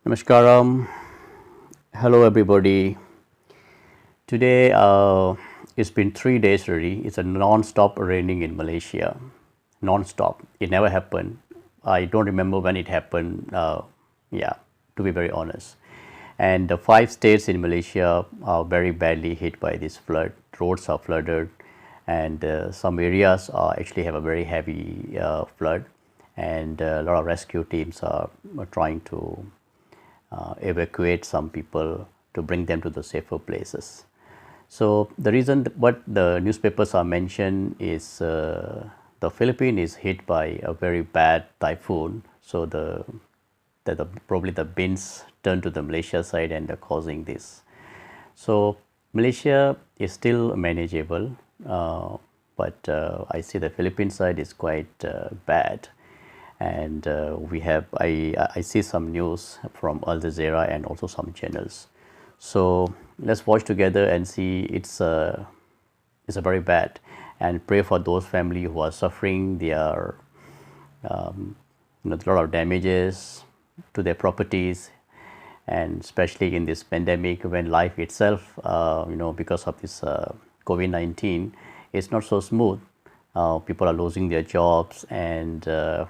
Namaskaram. Hello, everybody. Today, it's been 3 days already. It's a non-stop raining in Malaysia. Non-stop. It never happened. I don't remember when it happened. Yeah, to be very honest. And the 5 states in Malaysia are very badly hit by this flood. Roads are flooded, and some areas actually have a very heavy flood. And a lot of rescue teams are trying to evacuate some people to bring them to the safer places. So the reason what the newspapers are mentioned is the Philippines is hit by a very bad typhoon. So probably the winds turn to the Malaysia side and they're causing this. So Malaysia is still manageable, but I see the Philippine side is quite bad. And I see some news from Al Jazeera and also some channels. So let's watch together and see. It's a very bad, and pray for those family who are suffering. They are a lot of damages to their properties, and especially in this pandemic when life itself, because of this COVID-19, is not so smooth. People are losing their jobs and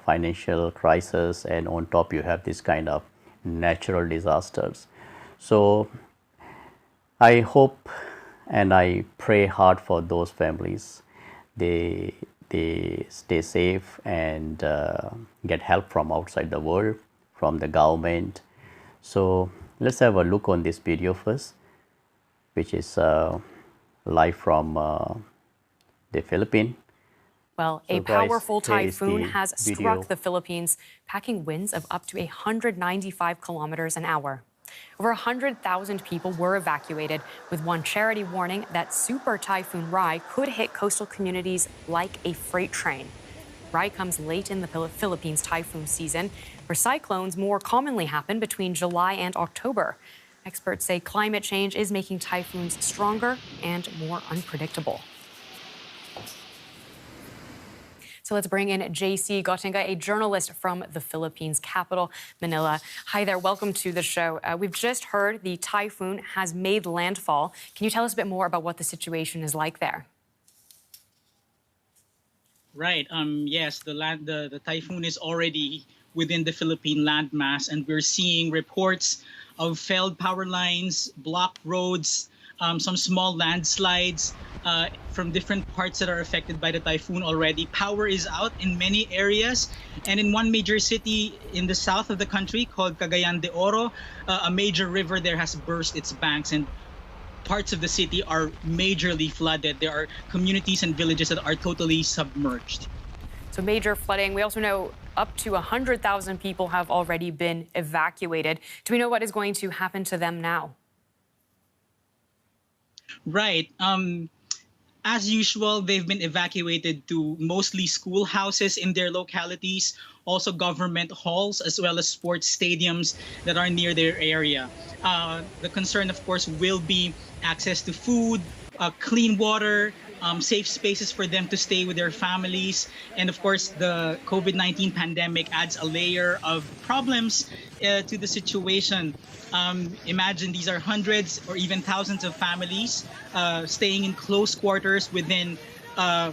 financial crisis, and on top you have this kind of natural disasters. So I hope and I pray hard for those families. They stay safe and get help from outside the world, from the government. So let's have a look on this video first, which is live from the Philippines. Well, a powerful typhoon has struck the Philippines, packing winds of up to 195 kilometers an hour. Over 100,000 people were evacuated, with one charity warning that Super Typhoon Rai could hit coastal communities like a freight train. Rai comes late in the Philippines typhoon season, where cyclones more commonly happen between July and October. Experts say climate change is making typhoons stronger and more unpredictable. So let's bring in JC Gotinga, a journalist from the Philippines capital, Manila. Hi there, welcome to the show. We've just heard the typhoon has made landfall. Can you tell us a bit more about what the situation is like there? Right. Yes, the typhoon is already within the Philippine landmass, and we're seeing reports of failed power lines, blocked roads, some small landslides from different parts that are affected by the typhoon already. Power is out in many areas, and in one major city in the south of the country called Cagayan de Oro, a major river there has burst its banks, and parts of the city are majorly flooded. There are communities and villages that are totally submerged. So major flooding. We also know up to 100,000 people have already been evacuated. Do we know what is going to happen to them now? Right. As usual, they've been evacuated to mostly schoolhouses in their localities, also government halls, as well as sports stadiums that are near their area. The concern, of course, will be access to food, clean water, safe spaces for them to stay with their families. And of course, the COVID-19 pandemic adds a layer of problems to the situation. Imagine these are hundreds or even thousands of families staying in close quarters within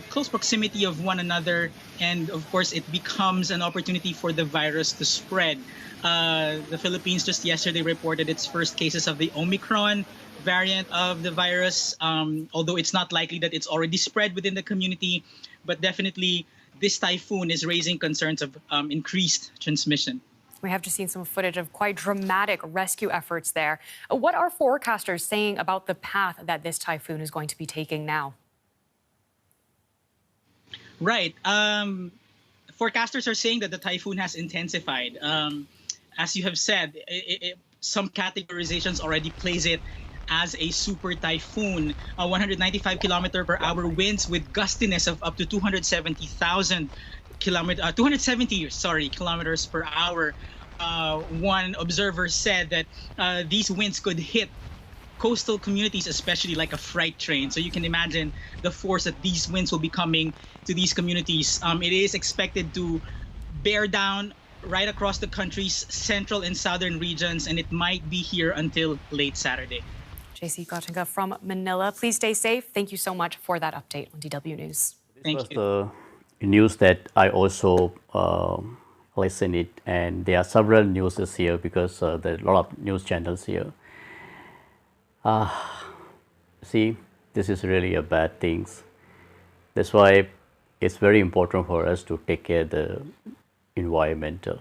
close proximity of one another. And of course, it becomes an opportunity for the virus to spread. The Philippines just yesterday reported its first cases of the Omicron variant of the virus, although it's not likely that it's already spread within the community. But definitely, this typhoon is raising concerns of increased transmission. We have just seen some footage of quite dramatic rescue efforts there. What are forecasters saying about the path that this typhoon is going to be taking now? Right. Forecasters are saying that the typhoon has intensified. As you have said, some categorizations already place it as a super typhoon. 195 kilometer per hour winds with gustiness of up to 270 kilometers per hour. One observer said that these winds could hit coastal communities, especially like a freight train. So you can imagine the force that these winds will be coming to these communities. It is expected to bear down right across the country's central and southern regions, and it might be here until late Saturday. JC Gottinga from Manila. Please stay safe. Thank you so much for that update on DW News. This was the news that I also listened it, and there are several newses here because there are a lot of news channels here. See, this is really a bad thing. That's why it's very important for us to take care of the environmental.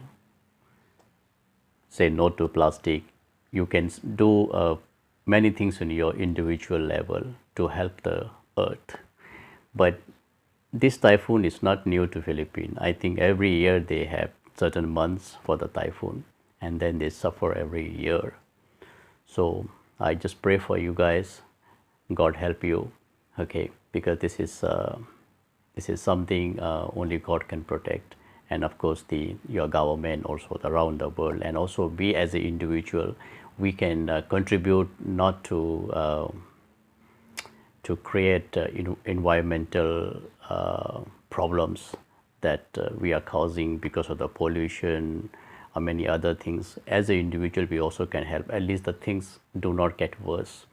Say no to plastic. You can do many things in your individual level to help the earth. But this typhoon is not new to Philippines. I think every year they have certain months for the typhoon, and then they suffer every year. So I just pray for you guys. God help you, okay? Because this is something only God can protect, and of course your government also around the world, and also we as an individual, we can contribute not to create environmental problems that we are causing because of the pollution or many other things. As an individual, we also can help. At least the things do not get worse.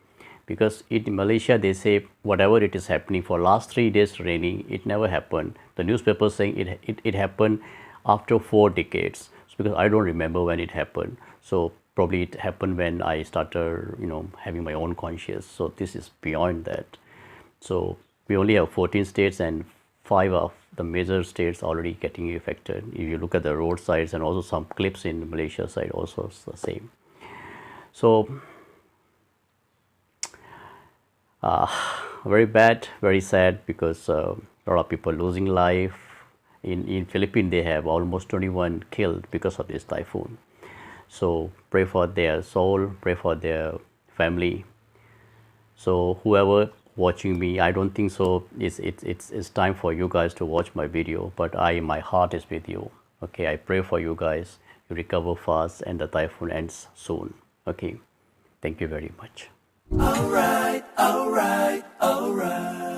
Because in Malaysia, they say whatever it is happening for last 3 days raining, it never happened. The newspaper saying it happened after 4 decades. So because I don't remember when it happened. So probably it happened when I started, having my own conscience. So this is beyond that. So we only have 14 states, and 5 of the major states already getting affected. If you look at the roadsides, and also some clips in Malaysia side also it's the same. So very bad, very sad, because a lot of people losing life. In Philippines, they have almost 21 killed because of this typhoon. So pray for their soul, pray for their family. So whoever watching me, I don't think so it's time for you guys to watch my video, but my heart is with you. Okay, I pray for you guys, you recover fast and the typhoon ends soon. Okay, thank you very much. All right, all right, all right.